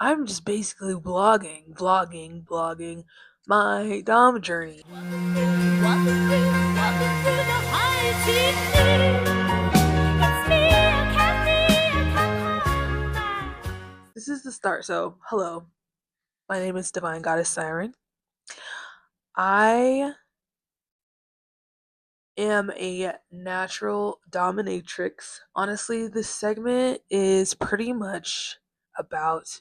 I'm just basically vlogging my Domme journey. This is the start. So, hello. My name is Divine Goddess Siren. I am a natural dominatrix. Honestly, this segment is pretty much about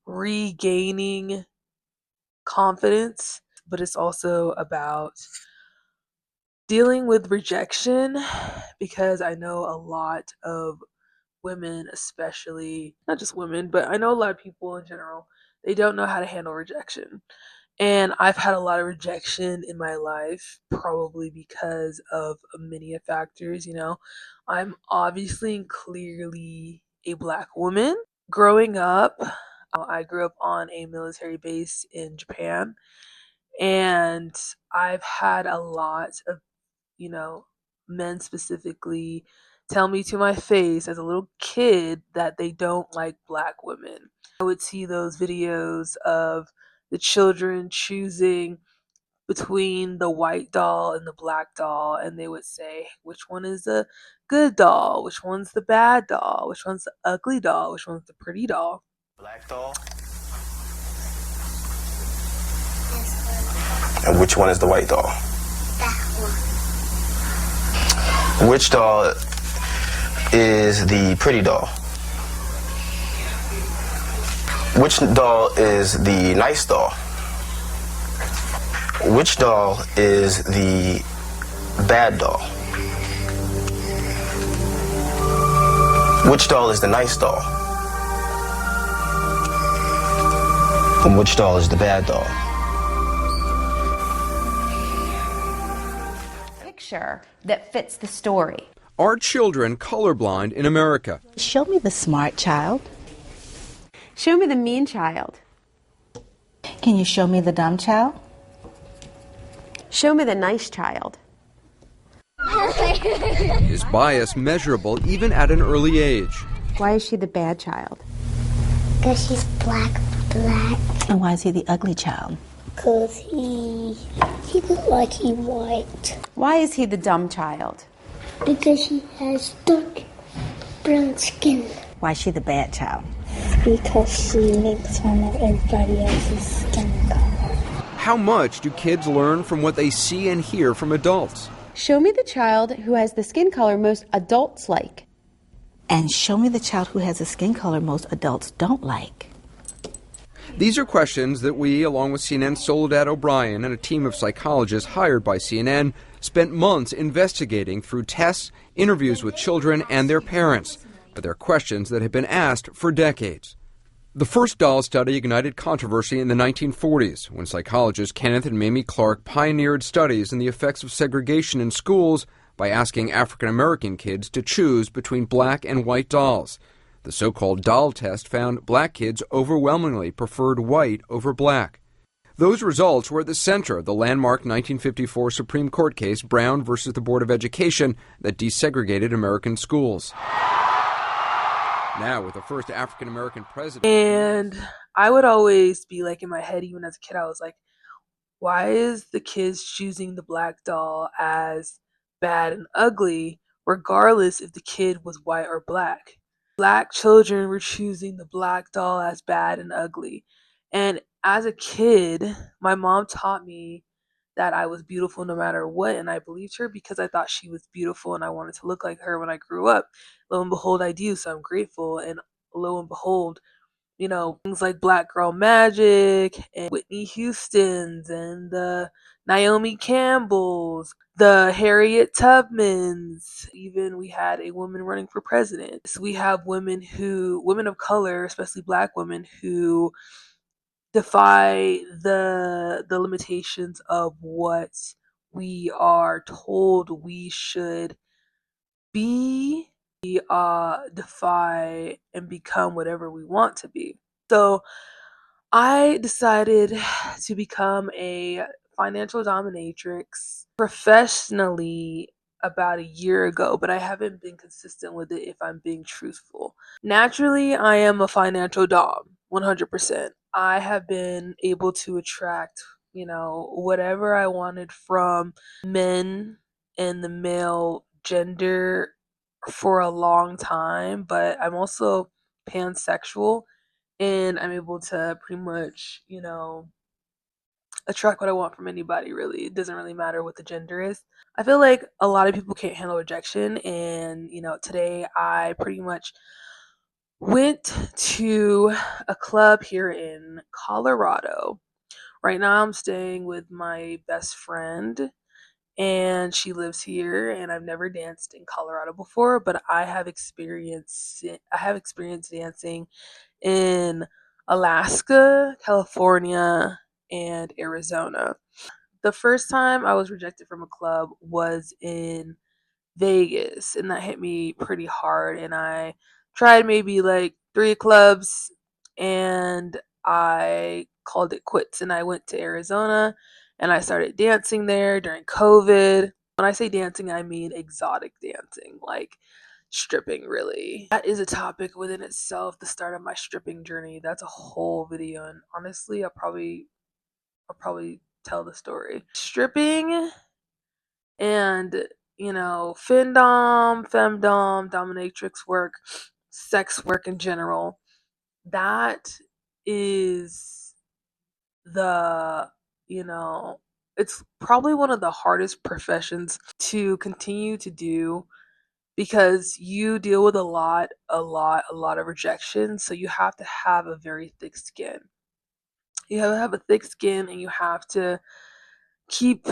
regaining confidence, but it's also about dealing with rejection because I know a lot of women, especially, not just women, but I know a lot of people in general, they don't know how to handle rejection. And I've had a lot of rejection in my life, probably because of many factors. I'm obviously and clearly a Black woman. Growing up, I grew up on a military base in Japan, and I've had a lot of, you know, men specifically tell me to my face as a little kid that they don't like Black women. I would see those videos of the children choosing between the white doll and the black doll, and they would say, which one is the good doll? Which one's the bad doll? Which one's the ugly doll? Which one's the pretty doll? Black doll. And which one is the white doll? That one. Which doll is the pretty doll? Which doll is the nice doll? Which doll is the bad doll? Which doll is the nice doll? And which doll is the bad doll? Picture that fits the story. Are children colorblind in America? Show me the smart child. Show me the mean child. Can you show me the dumb child? Show me the nice child. Is bias measurable even at an early age? Why is she the bad child? Because she's black. And why is he the ugly child? Because he looks like he's white. Why is he the dumb child? Because he has dark brown skin. Why is she the bad child? Because she makes fun of everybody else's skin color. How much do kids learn from what they see and hear from adults? Show me the child who has the skin color most adults like. And show me the child who has a skin color most adults don't like. These are questions that we, along with CNN's Soledad O'Brien and a team of psychologists hired by CNN, spent months investigating through tests, interviews with children and their parents. But they're questions that have been asked for decades. The first doll study ignited controversy in the 1940s, when psychologists Kenneth and Mamie Clark pioneered studies in the effects of segregation in schools by asking African American kids to choose between black and white dolls. The so-called doll test found black kids overwhelmingly preferred white over black. Those results were at the center of the landmark 1954 Supreme Court case Brown versus the Board of Education that desegregated American schools. Now, with the first African-American president. And I would always be like, in my head, even as a kid, I was like, why is the kids choosing the black doll as bad and ugly, regardless if the kid was white or black? Black children were choosing the black doll as bad and ugly. And as a kid, my mom taught me that I was beautiful no matter what, and I believed her because I thought she was beautiful and I wanted to look like her when I grew up. Lo and behold, I do, so I'm grateful. And lo and behold, things like Black Girl Magic and Whitney Houston's and the Naomi Campbell's, the Harriet Tubmans. Even we had a woman running for president. So we have women of color, especially Black women, who defy the limitations of what we are told we should be. We defy and become whatever we want to be. So I decided to become a financial dominatrix professionally about a year ago, but I haven't been consistent with it if I'm being truthful. Naturally, I am a financial dom. 100%. I have been able to attract, whatever I wanted from men and the male gender for a long time, but I'm also pansexual and I'm able to pretty much, attract what I want from anybody really. It doesn't really matter what the gender is. I feel like a lot of people can't handle rejection and, today I pretty much went to a club here in Colorado. Right now I'm staying with my best friend and she lives here and I've never danced in Colorado before, but I have experienced dancing in Alaska, California, and Arizona. The first time I was rejected from a club was in Vegas, and that hit me pretty hard. And I tried maybe like three clubs, and I called it quits. And I went to Arizona, and I started dancing there during COVID. When I say dancing, I mean exotic dancing, like stripping. Really, that is a topic within itself. The start of my stripping journey. That's a whole video, and honestly, I'll probably tell the story. Stripping and femdom, dominatrix work, sex work in general. That is the you know it's probably one of the hardest professions to continue to do because you deal with a lot of rejection. So you have to have a very thick skin. You have to have a thick skin, and you have to keep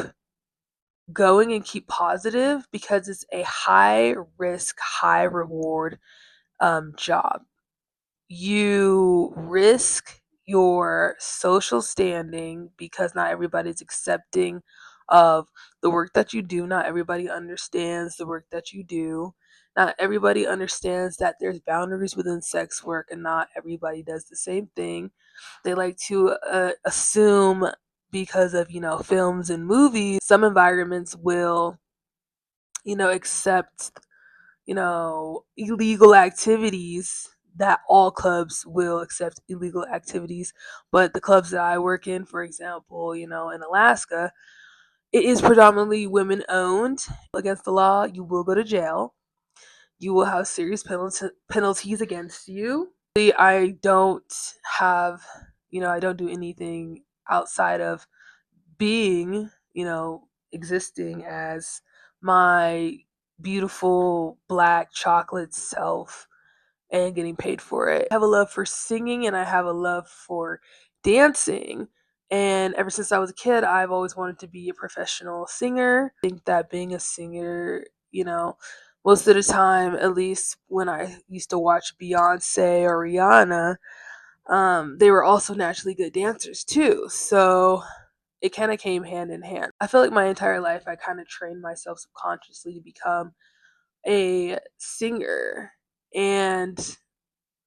going and keep positive because it's a high risk, high reward job. You risk your social standing because not everybody's accepting of the work that you do. Not everybody understands the work that you do. Not everybody understands that there's boundaries within sex work, and not everybody does the same thing. They like to assume because of films and movies, some environments will accept illegal activities, that all clubs will accept illegal activities. But the clubs that I work in, for example, in Alaska, it is predominantly women owned. Against the law, you will go to jail. You will have serious penalties against you. I don't have, I don't do anything outside of being, existing as my beautiful black chocolate self and getting paid for it. I have a love for singing and I have a love for dancing. And ever since I was a kid, I've always wanted to be a professional singer. I think that being a singer, most of the time, at least when I used to watch Beyonce or Rihanna, they were also naturally good dancers too. So it kind of came hand in hand. I feel like my entire life I kind of trained myself subconsciously to become a singer. And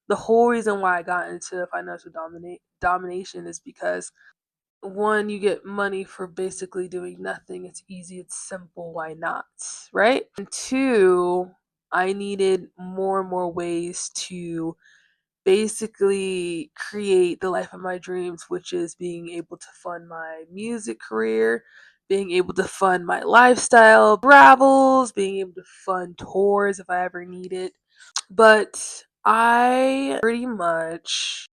the whole reason why I got into financial domination is because one, you get money for basically doing nothing. It's easy, it's simple, why not? Right? And two, I needed more and more ways to basically create the life of my dreams, which is being able to fund my music career, being able to fund my lifestyle, travels, being able to fund tours if I ever need it. But I pretty much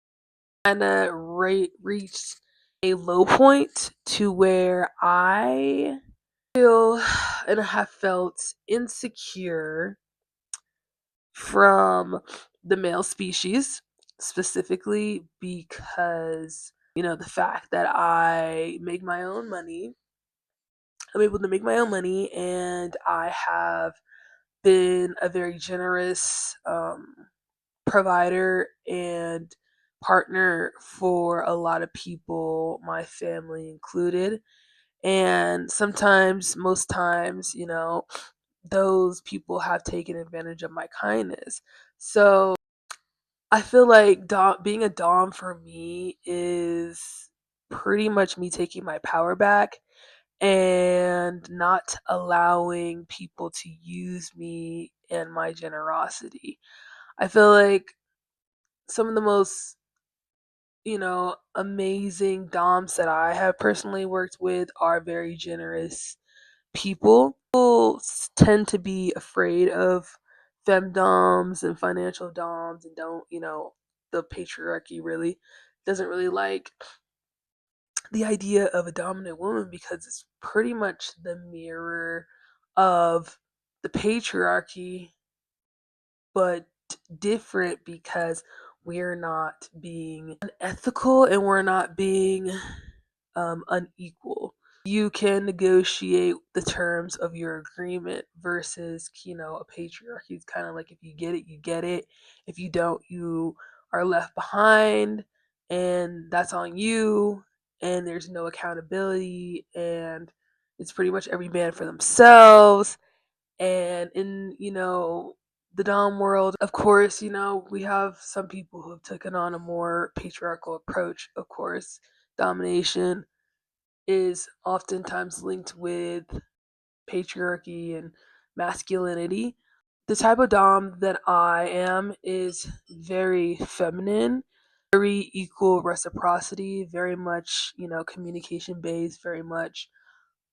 kind of reached a low point to where I feel and have felt insecure from the male species, specifically because, the fact that I make my own money. I'm able to make my own money, and I have been a very generous provider and partner for a lot of people, my family included. And sometimes, most times, those people have taken advantage of my kindness. So I feel like being a Dom for me is pretty much me taking my power back and not allowing people to use me and my generosity. I feel like some of the most amazing doms that I have personally worked with are very generous people. People tend to be afraid of femdoms and financial doms and don't, the patriarchy really doesn't really like the idea of a dominant woman because it's pretty much the mirror of the patriarchy, but different because we're not being unethical and we're not being unequal. You can negotiate the terms of your agreement versus, a patriarchy. It's kind of like if you get it, you get it. If you don't, you are left behind, and that's on you, and there's no accountability, and it's pretty much every man for themselves. And in, the Dom world, of course, we have some people who have taken on a more patriarchal approach, of course. Domination is oftentimes linked with patriarchy and masculinity. The type of Dom that I am is very feminine, very equal reciprocity, very much, communication based, very much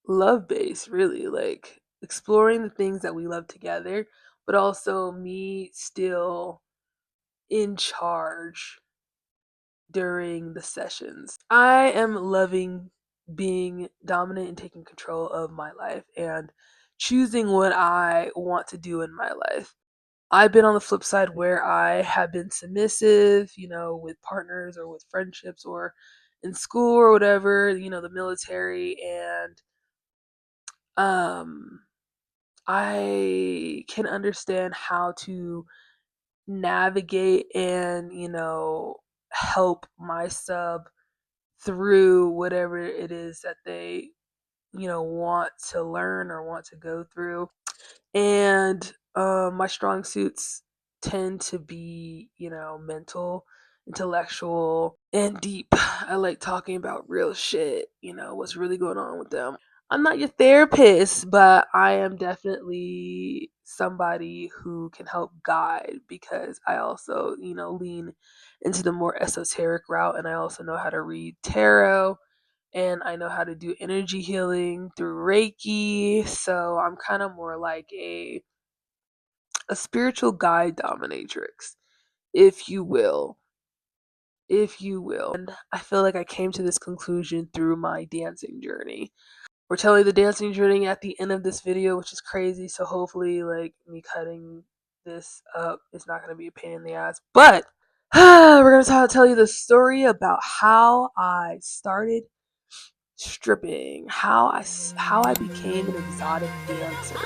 love based, really. Like exploring the things that we love together, but also me still in charge during the sessions. I am loving being dominant and taking control of my life and choosing what I want to do in my life. I've been on the flip side where I have been submissive, with partners or with friendships or in school or whatever, the military, and um I can understand how to navigate and, help my sub through whatever it is that they, want to learn or want to go through. And my strong suits tend to be, mental, intellectual, and deep. I like talking about real shit, what's really going on with them. I'm not your therapist, but I am definitely somebody who can help guide because I also, lean into the more esoteric route, and I also know how to read tarot, and I know how to do energy healing through Reiki. So I'm kind of more like a spiritual guide dominatrix, if you will. If you will. And I feel like I came to this conclusion through my dancing journey. We're telling the dancing journey at the end of this video, which is crazy. So hopefully, like me cutting this up is not going to be a pain in the ass. But we're going to tell you the story about how I started stripping, how I became an exotic dancer.